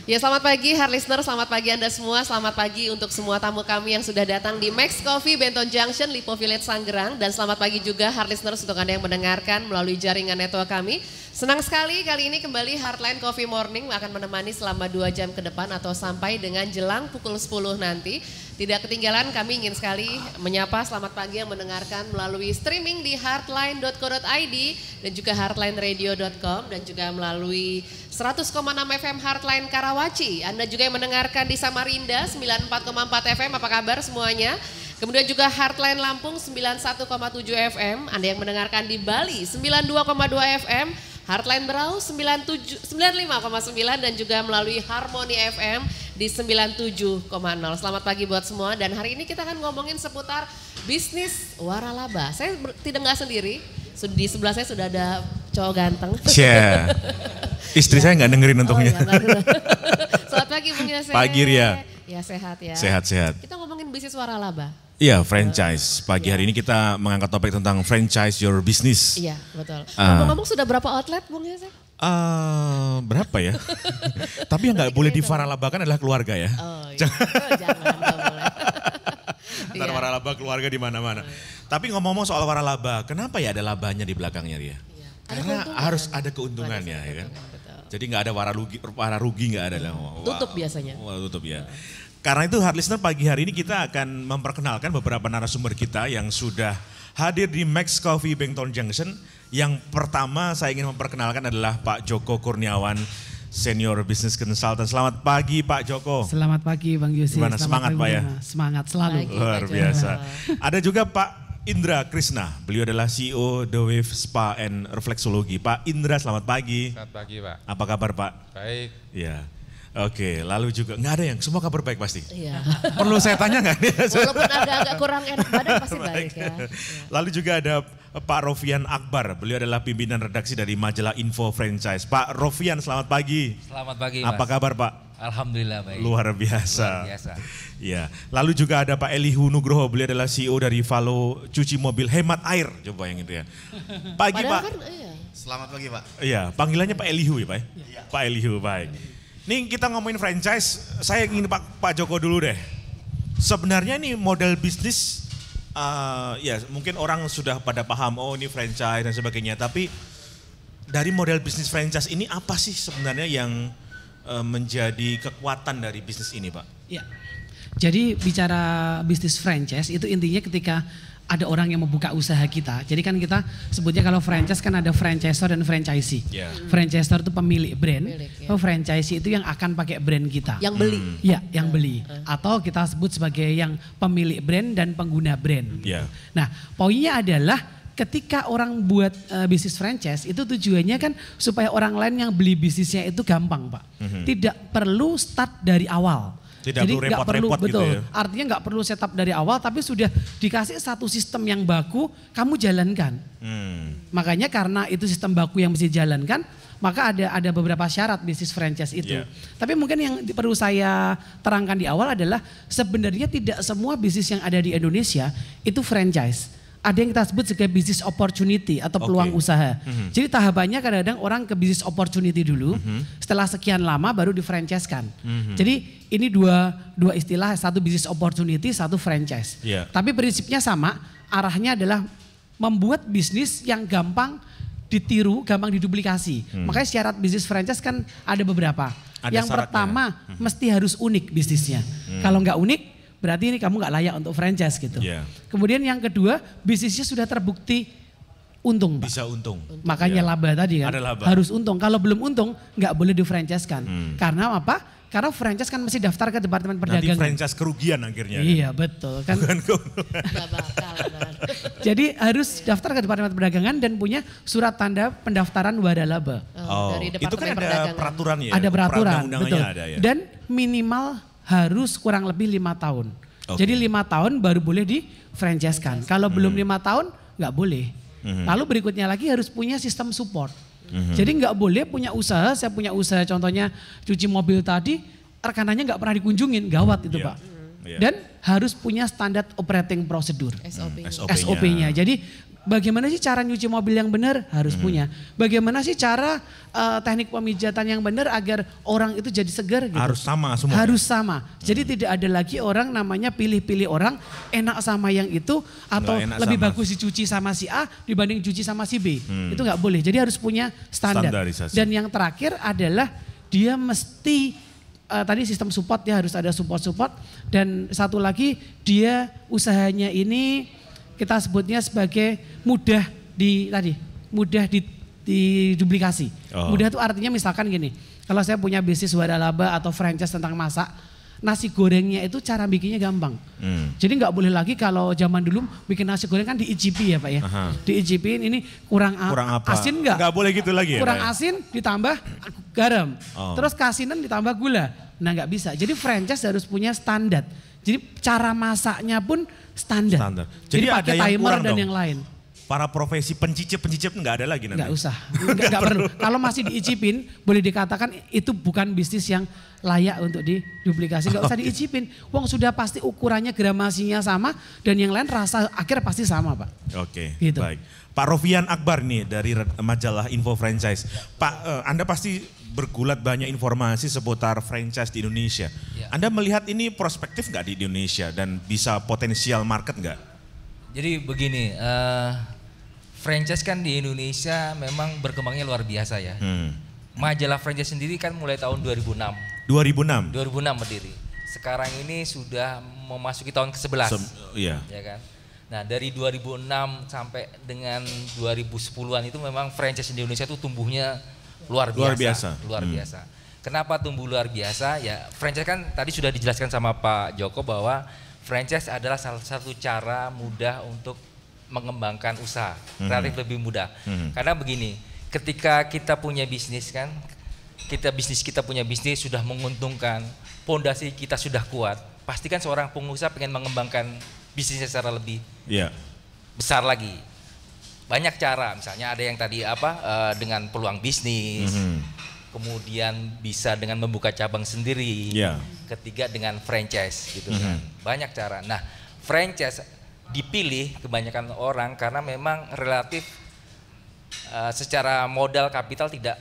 Ya selamat pagi Heart Listener, selamat pagi Anda semua, selamat pagi untuk semua tamu kami yang sudah datang di Max Coffee Benton Junction, Lipo Village Sanggerang. Dan selamat pagi juga Heart Listeners untuk Anda yang mendengarkan melalui jaringan network kami. Senang sekali kali ini kembali Heartline Coffee Morning akan menemani selama 2 jam ke depan atau sampai dengan jelang pukul 10 nanti. Tidak ketinggalan kami ingin sekali menyapa selamat pagi yang mendengarkan melalui streaming di heartline.co.id dan juga heartlineradio.com dan juga melalui 100,6 FM Heartline Karawaci. Anda juga yang mendengarkan di Samarinda 94,4 FM, apa kabar semuanya? Kemudian juga Heartline Lampung 91,7 FM, Anda yang mendengarkan di Bali 92,2 FM, Heartline Berau 95,9 dan juga melalui Harmony FM di 97,0. Selamat pagi buat semua dan hari ini kita akan ngomongin seputar bisnis waralaba. Saya nggak sendiri, di sebelah saya sudah ada cowok ganteng. Yeah. Istri saya nggak dengerin untungnya. Oh, ya, selamat pagi Bung Yose. Pagi Ria. Ya sehat ya. Sehat-sehat. Kita ngomongin bisnis waralaba. Iya, franchise. Pagi hari ini kita mengangkat topik tentang franchise your business. Iya, betul. Ngomong-ngomong sudah berapa outlet Bung Yose? Berapa ya? Tapi yang nggak boleh divaralabakan adalah keluarga ya. Oh iya, jangan, nggak boleh. Ntar waralaba keluarga di mana-mana. Tapi ngomong-ngomong soal waralaba, kenapa ya ada labanya di belakangnya dia? Iya. Karena harus ada keuntungannya ya kan. Jadi nggak ada rugi nggak ada. Tutup biasanya. Tutup ya. Karena itu Heart Listener pagi hari ini kita akan memperkenalkan beberapa narasumber kita yang sudah hadir di Max Coffee Benton Junction. Yang pertama saya ingin memperkenalkan adalah Pak Joko Kurniawan, Senior Business Consultant. Selamat pagi Pak Joko. Selamat pagi Bang Yusi. Gimana, semangat Pak ya? Semangat selalu. Pagi, Luar biasa. Ada juga Pak Indra Krisna, beliau adalah CEO The Wave Spa and Reflexology. Pak Indra selamat pagi. Selamat pagi Pak. Apa kabar Pak? Baik. Ya. Oke, lalu juga nggak ada yang semua kabar baik pasti. Iya. Perlu saya tanya nggak? Walaupun agak kurang enak badan pasti baik ya. Lalu juga ada Pak Rofian Akbar, beliau adalah pimpinan redaksi dari majalah Info Franchise. Pak Rofian selamat pagi. Selamat pagi Mas. Apa kabar Pak? Alhamdulillah baik. Luar biasa. Luar biasa. Ya. Lalu juga ada Pak Elihu Nugroho, beliau adalah CEO dari Valo Cuci Mobil Hemat Air. Coba yang itu ya. Pagi Padahal Pak. kan, iya. Selamat pagi Pak. Iya, panggilannya Pak Elihu ya Pak? Ya? Pak Elihu, baik. Nih kita ngomongin franchise, saya ingin Pak Joko dulu deh. Sebenarnya ini model bisnis, ya mungkin orang sudah pada paham, oh ini franchise dan sebagainya. Tapi dari model bisnis franchise ini apa sih sebenarnya yang menjadi kekuatan dari bisnis ini Pak? Ya. Jadi bicara bisnis franchise itu intinya ketika ada orang yang membuka usaha kita. Jadi kan kita sebutnya kalau franchise kan ada franchisor dan franchisee. Yeah. Franchisor itu pemilik brand, ya. franchisee itu yang akan pakai brand kita. Yang beli. Ya, yang beli. Atau kita sebut sebagai yang pemilik brand dan pengguna brand. Yeah. Nah, poinnya adalah ketika orang buat bisnis franchise itu tujuannya kan supaya orang lain yang beli bisnisnya itu gampang Pak. Tidak perlu start dari awal. Tidak perlu repot-repot gitu ya. Artinya nggak perlu setup dari awal tapi sudah dikasih satu sistem yang baku kamu jalankan. Makanya karena itu sistem baku yang mesti jalankan maka ada beberapa syarat bisnis franchise itu. Yeah. Tapi mungkin yang perlu saya terangkan di awal adalah sebenarnya tidak semua bisnis yang ada di Indonesia itu franchise. Ada yang kita sebut sebagai business opportunity atau peluang usaha. Jadi tahapannya kadang-kadang orang ke business opportunity dulu, setelah sekian lama baru di-franchise-kan. Jadi ini dua istilah, satu business opportunity, satu franchise. Yeah. Tapi prinsipnya sama, arahnya adalah membuat bisnis yang gampang ditiru, gampang diduplikasi. Makanya syarat bisnis franchise kan ada beberapa. Ada yang syaratnya. pertama mesti harus unik bisnisnya. Kalau nggak unik, berarti ini kamu nggak layak untuk franchise gitu. Yeah. Kemudian yang kedua, bisnisnya sudah terbukti untung Pak. Bisa untung. Makanya Yeah. laba tadi kan, Ada laba. harus untung. Kalau belum untung, nggak boleh di-franchise-kan. Karena apa? Karena franchise kan mesti daftar ke Departemen Nanti Perdagangan. franchise kerugian akhirnya. Iya betul kan. Bukan keuntungan. Nggak bakal. Jadi harus daftar ke Departemen Perdagangan dan punya surat tanda pendaftaran waralaba. Dari Itu kan Departemen ada Perdagangan. peraturan ya? Ada peraturan, Perundang-undangannya betul. ada ya? Dan minimal harus kurang lebih 5 tahun. Oke. Jadi 5 tahun baru boleh di-franchise-kan. Kalau belum 5 tahun nggak boleh. Lalu berikutnya lagi harus punya sistem support. Jadi nggak boleh punya usaha, saya punya usaha contohnya cuci mobil tadi, rekanannya nggak pernah dikunjungin, gawat itu Iya. Pak. Dan harus punya standar operating procedure. SOP. SOP-nya. Jadi Bagaimana sih cara nyuci mobil yang benar? Harus punya. Bagaimana sih cara teknik pemijatan yang benar agar orang itu jadi segar gitu? Harus sama semua. Harus sama. Jadi tidak ada lagi orang namanya pilih-pilih orang enak sama yang itu atau lebih bagus dicuci sama si A dibanding cuci sama si B. Itu nggak boleh. Jadi harus punya standar. Dan yang terakhir adalah dia mesti tadi sistem support, ya harus ada support dan satu lagi dia usahanya ini kita sebutnya sebagai mudah diduplikasi. Mudah itu artinya misalkan gini, kalau saya punya bisnis waralaba atau franchise tentang masak, nasi gorengnya itu cara bikinnya gampang. Jadi nggak boleh lagi kalau zaman dulu bikin nasi goreng kan diicipi ya Pak ya. Diicipin ini kurang asin nggak? Nggak boleh gitu lagi ya kurang Pak ya? Asin ditambah garam. Terus kasinan ditambah gula. Nah nggak bisa. Jadi franchise harus punya standar. Jadi cara masaknya pun standar. Jadi pakai timer dan yang lain. Para profesi pencicip nggak ada lagi nanti? Nggak usah, nggak perlu. Kalau masih diicipin, boleh dikatakan itu bukan bisnis yang layak untuk diduplikasi. Nggak usah diicipin, wong sudah pasti ukurannya gramasinya sama dan yang lain rasa akhir pasti sama Pak. Oke, gitu. Baik. Pak Rofian Akbar nih dari majalah Info Franchise. Pak, Anda pasti bergulat banyak informasi seputar franchise di Indonesia. Ya. Anda melihat ini prospektif nggak di Indonesia dan bisa potensial market nggak? Jadi begini, franchise kan di Indonesia memang berkembangnya luar biasa ya. Majalah franchise sendiri kan mulai tahun 2006. 2006 berdiri. Sekarang ini sudah memasuki tahun ke-11. Iya. Ya kan? Nah, dari 2006 sampai dengan 2010-an itu memang franchise di Indonesia itu tumbuhnya luar biasa. Luar biasa. Kenapa tumbuh luar biasa? Ya, franchise kan tadi sudah dijelaskan sama Pak Joko bahwa franchise adalah salah satu cara mudah untuk mengembangkan usaha, relatif lebih mudah. Karena begini, ketika kita punya bisnis kan, kita punya bisnis sudah menguntungkan, pondasi kita sudah kuat, pasti kan seorang pengusaha pengen mengembangkan bisnisnya secara lebih besar lagi. Banyak cara, misalnya ada yang tadi dengan peluang bisnis, kemudian bisa dengan membuka cabang sendiri, ketiga dengan franchise gitu kan. Banyak cara. Nah, franchise dipilih kebanyakan orang karena memang relatif secara modal kapital tidak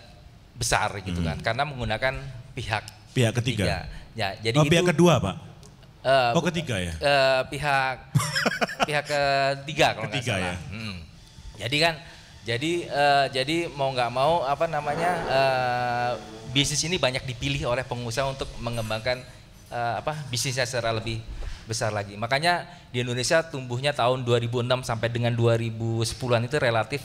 besar gitu kan, karena menggunakan pihak ketiga. Ya, jadi pihak kedua Pak? Ketiga ya? Pihak ketiga kalau nggak salah. Ya? Jadi mau nggak mau bisnis ini banyak dipilih oleh pengusaha untuk mengembangkan bisnisnya secara lebih besar lagi. Makanya di Indonesia tumbuhnya tahun 2006 sampai dengan 2010-an itu relatif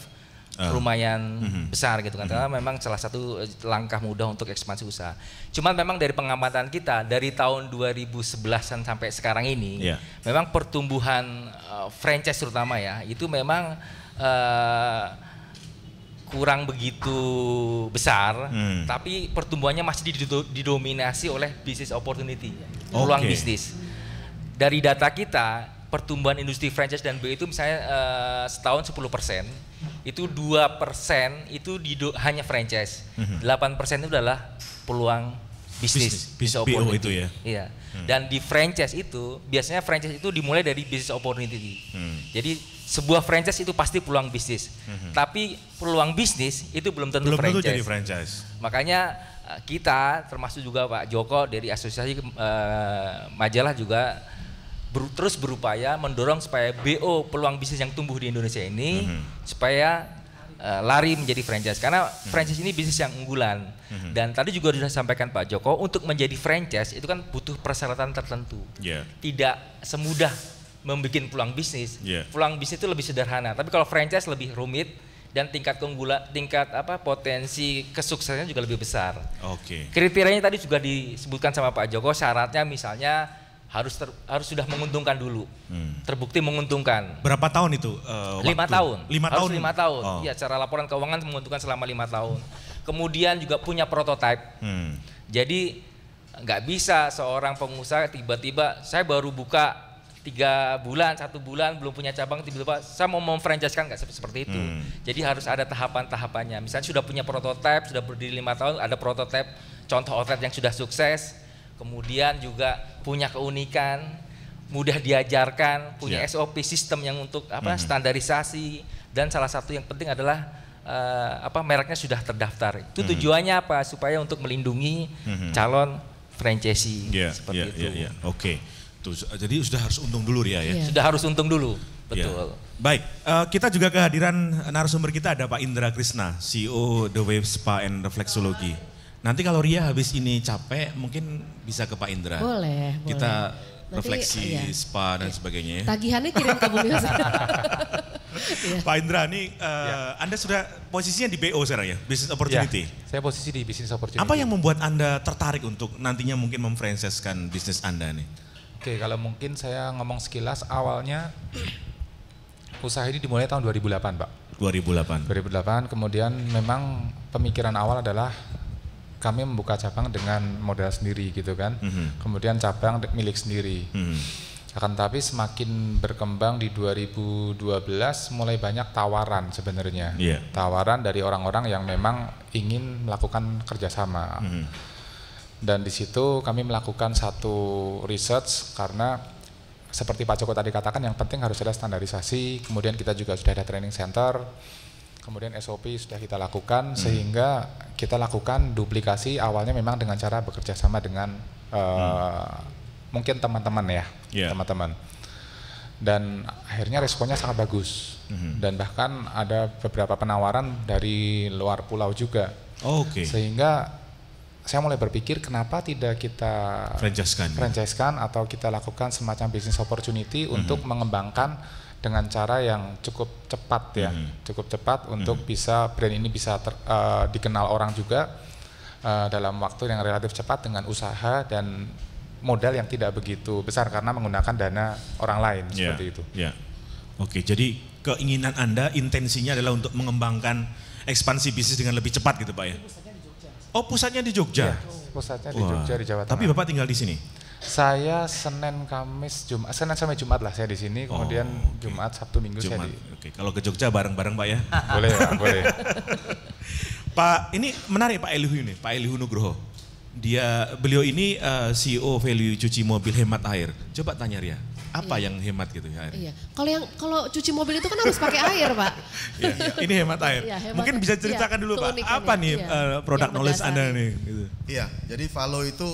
lumayan besar gitu kan. Karena memang salah satu langkah mudah untuk ekspansi usaha. Cuman memang dari pengamatan kita dari tahun 2011-an sampai sekarang ini memang pertumbuhan franchise terutama ya itu memang kurang begitu besar, tapi pertumbuhannya masih didominasi oleh business opportunity, peluang bisnis. Dari data kita, pertumbuhan industri franchise dan BU itu misalnya setahun 10%, itu 2% itu hanya franchise, 8% itu adalah peluang bisnis BU itu ya. Iya. Dan di franchise itu biasanya franchise itu dimulai dari business opportunity. Jadi sebuah franchise itu pasti peluang bisnis. Tapi peluang bisnis itu belum tentu jadi franchise. Makanya kita termasuk juga Pak Joko dari asosiasi majalah juga terus berupaya mendorong supaya BO peluang bisnis yang tumbuh di Indonesia ini supaya lari menjadi franchise, karena franchise ini bisnis yang unggulan. Dan tadi juga sudah disampaikan Pak Joko, untuk menjadi franchise itu kan butuh persyaratan tertentu. Tidak semudah membuat peluang bisnis. Peluang bisnis itu lebih sederhana, tapi kalau franchise lebih rumit dan tingkat potensi kesuksesannya juga lebih besar. Kriterianya tadi juga disebutkan sama Pak Joko, syaratnya misalnya harus sudah menguntungkan dulu, terbukti menguntungkan. Berapa tahun itu? 5 tahun. 5 tahun. 5 tahun. Ya, secara laporan keuangan menguntungkan selama 5 tahun. Kemudian juga punya prototipe. Jadi nggak bisa seorang pengusaha tiba-tiba saya baru buka 3 bulan, 1 bulan belum punya cabang, tiba-tiba saya mau memfranchise-kan, nggak seperti itu. Jadi harus ada tahapan-tahapannya. Misalnya sudah punya prototipe, sudah berdiri 5 tahun, ada prototipe contoh outlet yang sudah sukses. Kemudian juga punya keunikan, mudah diajarkan, punya SOP sistem yang untuk standarisasi, dan salah satu yang penting adalah mereknya sudah terdaftar. Itu tujuannya apa? Supaya untuk melindungi calon franchisee seperti itu. Oke. Tuh, jadi sudah harus untung dulu ya. Sudah harus untung dulu. Betul. Baik, kita juga kehadiran narasumber kita ada Pak Indra Krisna, CEO The Wave Spa and Reflexology. Nanti kalau Ria habis ini capek, mungkin bisa ke Pak Indra. Boleh. Kita refleksi, spa dan sebagainya. Tagihannya kirim ke Bumi Mas. Pak Indra, nih Anda sudah posisinya di BO sekarang ya, Business Opportunity. Saya posisi di Business Opportunity. Apa yang membuat Anda tertarik untuk nantinya mungkin memfranchise-kan bisnis Anda nih? Oke, kalau mungkin saya ngomong sekilas, awalnya usaha ini dimulai tahun 2008, Pak. 2008, kemudian memang pemikiran awal adalah kami membuka cabang dengan modal sendiri gitu kan. Kemudian cabang milik sendiri. Akan tapi semakin berkembang di 2012 mulai banyak tawaran sebenarnya. Tawaran dari orang-orang yang memang ingin melakukan kerjasama. Dan di situ kami melakukan satu research karena seperti Pak Joko tadi katakan yang penting harus ada standarisasi, kemudian kita juga sudah ada training center, kemudian SOP sudah kita lakukan sehingga kita lakukan duplikasi awalnya memang dengan cara bekerja sama dengan mungkin teman-teman teman-teman. Dan akhirnya responnya sangat bagus dan bahkan ada beberapa penawaran dari luar pulau juga. Sehingga saya mulai berpikir kenapa tidak kita franchise-kan atau kita lakukan semacam business opportunity untuk mengembangkan dengan cara yang cukup cepat cukup cepat untuk bisa brand ini bisa dikenal orang juga dalam waktu yang relatif cepat dengan usaha dan modal yang tidak begitu besar karena menggunakan dana orang lain seperti itu. Oke, jadi keinginan Anda, intensinya adalah untuk mengembangkan ekspansi bisnis dengan lebih cepat gitu Pak ya? Oh, pusatnya di Jogja? Pusatnya di Jogja, di Jawa Tengah. Tapi Bapak tinggal di sini? Saya Senin, Kamis, Jumat, Senin sampai Jumat lah saya di sini, kemudian Jumat, Sabtu, Minggu saya di... Oke, kalau ke Jogja bareng-bareng Pak ya? Boleh Pak, boleh. Pak, ini menarik Pak Elihu ini, Pak Elihu Nugroho. Beliau ini CEO Value Cuci Mobil Hemat Air. Coba tanya Ria, apa yang hemat gitu ya air? Kalau cuci mobil itu kan harus pakai air Pak. Ini hemat air. Mungkin bisa ceritakan dulu Pak, apa nih produk knowledge Anda nih? Gitu. Iya, jadi Valo itu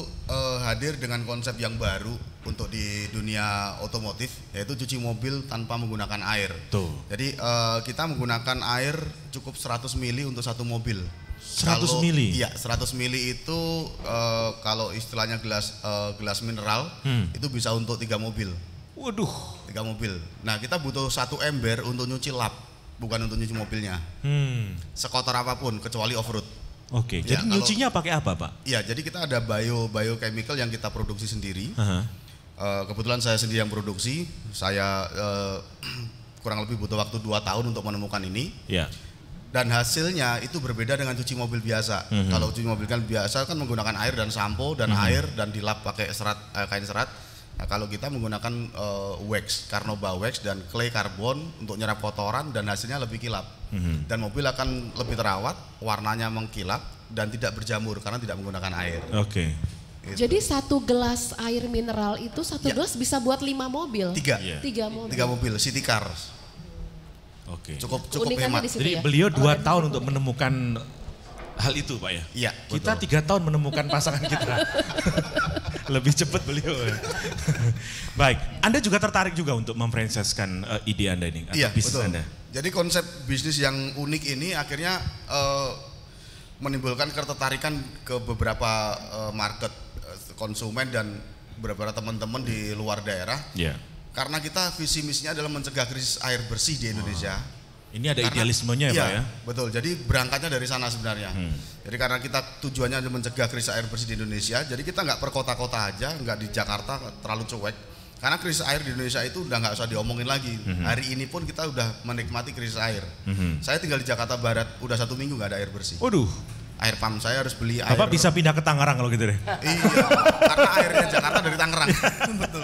hadir dengan konsep yang baru untuk di dunia otomotif, yaitu cuci mobil tanpa menggunakan air. Jadi kita menggunakan air cukup 100 mili untuk satu mobil. 100 mili? Iya, 100 mili itu kalau istilahnya gelas mineral itu bisa untuk 3 mobil. Waduh, 3 mobil. Nah, kita butuh 1 ember untuk nyuci lap, bukan untuk nyuci mobilnya. Sekotor apapun kecuali off-road. Oke, jadi nyucinya pakai apa Pak? Iya, jadi kita ada biochemical yang kita produksi sendiri. Kebetulan saya sendiri yang produksi. Saya kurang lebih butuh waktu 2 tahun untuk menemukan ini. Dan hasilnya itu berbeda dengan cuci mobil biasa. Kalau cuci mobil kan biasa kan menggunakan air dan sampo dan air dan dilap pakai kain serat. Nah, kalau kita menggunakan wax, Carnauba wax dan clay karbon untuk nyerap kotoran dan hasilnya lebih kilap. Dan mobil akan lebih terawat, warnanya mengkilap dan tidak berjamur karena tidak menggunakan air. Gitu. Jadi 1 gelas air mineral itu 1 gelas bisa buat 5 mobil. 3 mobil. 3 mobil city car. Cukup hemat. Jadi beliau 2 tahun untuk menemukan hal itu Pak ya? Iya. Kita 3 tahun menemukan pasangan kita. Lebih cepat beliau. Baik, Anda juga tertarik juga untuk memfranchise-kan ide Anda ini atau bisnis Anda? Jadi konsep bisnis yang unik ini akhirnya menimbulkan ketertarikan ke beberapa market konsumen dan beberapa teman-teman di luar daerah. Karena kita visi misinya adalah mencegah krisis air bersih di Indonesia. Ini ada idealismenya ya Pak ya? Betul, jadi berangkatnya dari sana sebenarnya. Jadi karena kita tujuannya adalah mencegah krisis air bersih di Indonesia, jadi kita nggak per kota-kota aja, nggak di Jakarta terlalu cuek. Karena krisis air di Indonesia itu udah nggak usah diomongin lagi. Hari ini pun kita udah menikmati krisis air. Saya tinggal di Jakarta Barat, udah 1 minggu nggak ada air bersih. Waduh. Air pump saya harus beli air. Bapak bisa pindah ke Tangerang kalau gitu deh? Iya, karena airnya Jakarta dari Tangerang. Betul.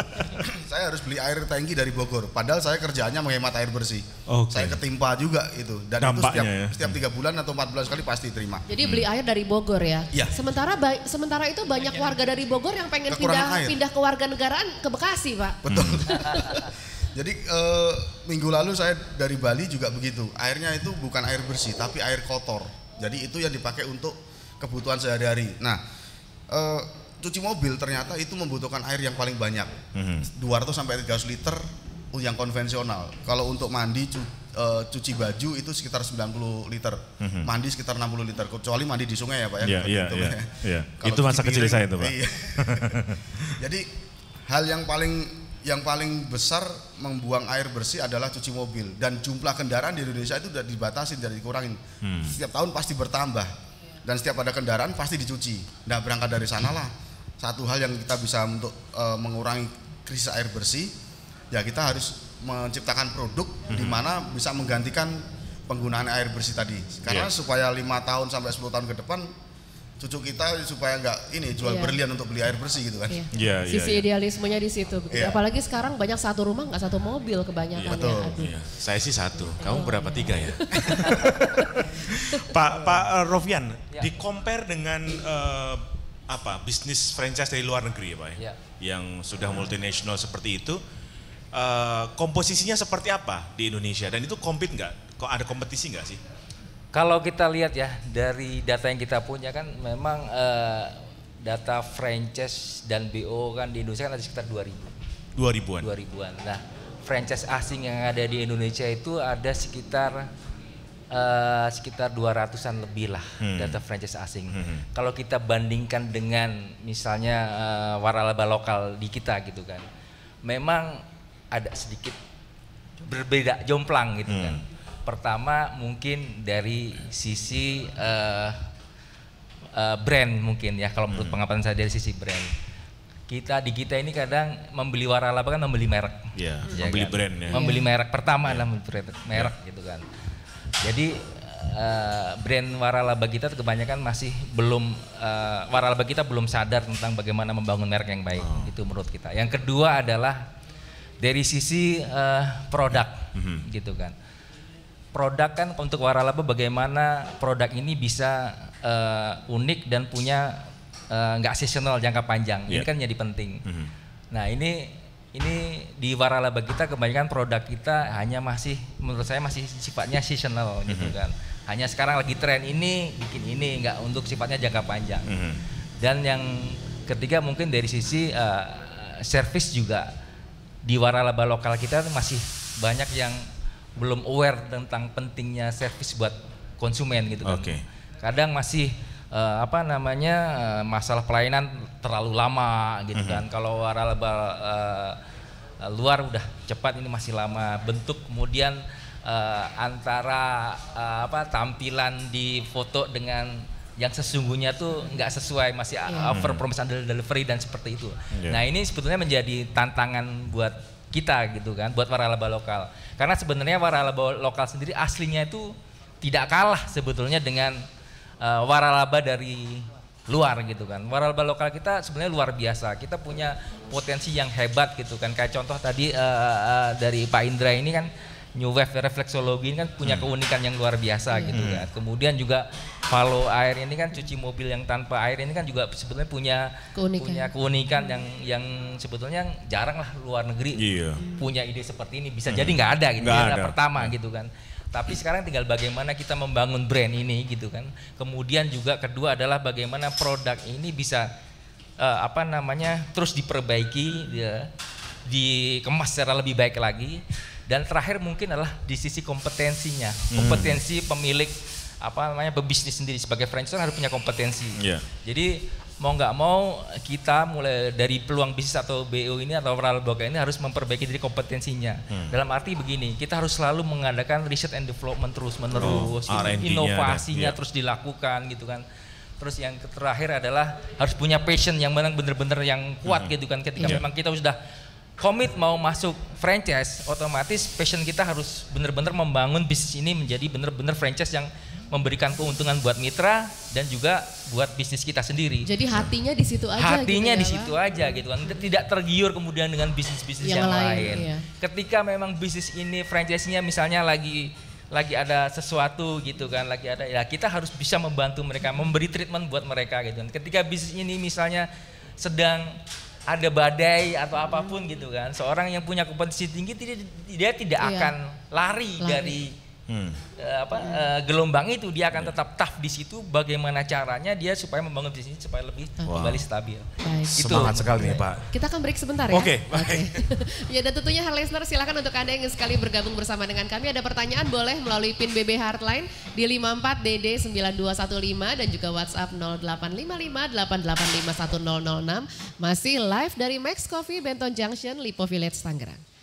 saya harus beli air tangki dari Bogor. Padahal saya kerjaannya menghemat air bersih. Saya ketimpa juga itu. Dan dampaknya itu setiap 3 bulan atau 4 bulan sekali pasti terima. Jadi beli air dari Bogor ya? Iya. Sementara itu banyak warga dari Bogor yang pengen pindah ke warga negaraan ke Bekasi, Pak. Betul. Jadi minggu lalu saya dari Bali juga begitu. Airnya itu bukan air bersih tapi air kotor. Jadi itu yang dipakai untuk kebutuhan sehari-hari. Nah, cuci mobil ternyata itu membutuhkan air yang paling banyak, 200 sampai 300 liter yang konvensional. Kalau untuk mandi, cuci baju itu sekitar 90 liter, mandi sekitar 60 liter, kecuali mandi di sungai ya Pak ya. Iya. Itu masa kecil saya itu Pak. Iya. Jadi hal yang paling besar membuang air bersih adalah cuci mobil, dan jumlah kendaraan di Indonesia itu sudah dibatasin dan dikurangin. Setiap tahun pasti bertambah dan setiap ada kendaraan pasti dicuci. Nah, berangkat dari sanalah satu hal yang kita bisa untuk mengurangi krisis air bersih, ya kita harus menciptakan produk di mana bisa menggantikan penggunaan air bersih tadi. Karena supaya 5 tahun sampai 10 tahun ke depan cucu kita supaya nggak jual berlian untuk beli air bersih gitu kan. Sisi idealismenya di situ. Apalagi sekarang banyak satu rumah nggak satu mobil kebanyakan. Betul. Saya sih 1. Kamu berapa 3 ya? Pak Rofian, di compare dengan bisnis franchise dari luar negeri ya Pak ya? Yang sudah multinasional seperti itu, komposisinya seperti apa di Indonesia, dan itu compete nggak? Kok ada kompetisi nggak sih? Kalau kita lihat ya dari data yang kita punya kan memang data franchise dan BO kan di Indonesia kan ada sekitar 2000-an. Nah, franchise asing yang ada di Indonesia itu ada sekitar 200-an lebih lah data franchise asing. Kalau kita bandingkan dengan misalnya waralaba lokal di kita gitu kan, memang ada sedikit berbeda, jomplang gitu kan. Pertama mungkin dari sisi brand mungkin ya, kalau menurut pengamatan saya dari sisi brand. Di kita ini kadang membeli waralaba kan membeli merek. Membeli kan? Brand ya. Membeli merek pertama adalah merek gitu kan. Jadi brand waralaba kita kebanyakan masih belum, waralaba kita belum sadar tentang bagaimana membangun merek yang baik. Itu menurut kita. Yang kedua adalah dari sisi produk gitu kan. Produk kan untuk waralaba bagaimana produk ini bisa unik dan punya nggak seasonal, jangka panjang. Ini kan jadi penting. Nah ini di waralaba kita kebanyakan produk kita hanya menurut saya masih sifatnya seasonal gitu kan. Hanya sekarang lagi tren ini, bikin ini, nggak untuk sifatnya jangka panjang. Dan yang ketiga mungkin dari sisi service juga, di waralaba lokal kita masih banyak yang belum aware tentang pentingnya service buat konsumen gitu kan. Kadang masih masalah pelayanan terlalu lama gitu kan. Kalau waralaba luar udah cepat, ini masih lama. Bentuk kemudian antara tampilan di foto dengan yang sesungguhnya tuh nggak sesuai, masih over promise under delivery dan seperti itu. Nah ini sebetulnya menjadi tantangan buat kita gitu kan, buat waralaba lokal. Karena sebenarnya waralaba lokal sendiri aslinya itu tidak kalah sebetulnya dengan waralaba dari luar gitu kan. Waralaba lokal kita sebenarnya luar biasa. Kita punya potensi yang hebat gitu kan. Kayak contoh tadi dari Pak Indra ini kan, New Wave refleksologi ini kan punya keunikan yang luar biasa gitu kan. Kemudian juga Follow Air ini kan cuci mobil yang tanpa air ini kan juga sebetulnya punya keunikan yang sebetulnya jarang lah luar negeri punya ide seperti ini. Bisa jadi nggak ada gitu ya, pertama gitu kan. Tapi sekarang tinggal bagaimana kita membangun brand ini gitu kan. Kemudian juga kedua adalah bagaimana produk ini bisa terus diperbaiki, dikemas secara lebih baik lagi. Dan terakhir mungkin adalah di sisi kompetensinya, kompetensi pemilik pebisnis sendiri sebagai franchise harus punya kompetensi. Jadi mau nggak mau kita mulai dari peluang bisnis atau BO ini atau waralaba ini harus memperbaiki dari kompetensinya. Dalam arti begini, kita harus selalu mengadakan research and development terus menerus, inovasinya terus dilakukan gitu kan. Terus yang terakhir adalah harus punya passion yang benar-benar yang kuat gitu kan. Ketika memang kita sudah komit mau masuk franchise, otomatis passion kita harus benar-benar membangun bisnis ini menjadi benar-benar franchise yang memberikan keuntungan buat mitra dan juga buat bisnis kita sendiri. Jadi hatinya di situ aja. Hatinya gitu di situ aja gitu kan. Tidak tergiur kemudian dengan bisnis-bisnis yang lain. Iya. Ketika memang bisnis ini franchise-nya misalnya lagi ada sesuatu gitu kan, lagi ada ya kita harus bisa membantu mereka, memberi treatment buat mereka gitu kan. Ketika bisnis ini misalnya sedang ada badai atau apapun gitu kan, seorang yang punya kompetisi tinggi dia tidak akan lari dari gelombang itu, dia akan tetap tough di situ. Bagaimana caranya dia supaya membangun bisnis supaya lebih kembali stabil. Gitu. Semangat sekali nih Pak. Kita akan break sebentar ya. Oke. Ya, dan tentunya listener silakan untuk Anda yang ingin sekali bergabung bersama dengan kami, ada pertanyaan boleh melalui PIN BB Hardline di 54DD9215 dan juga WhatsApp 0855885106. Masih live dari Max Coffee Benton Junction, Lipo Village, Tangerang.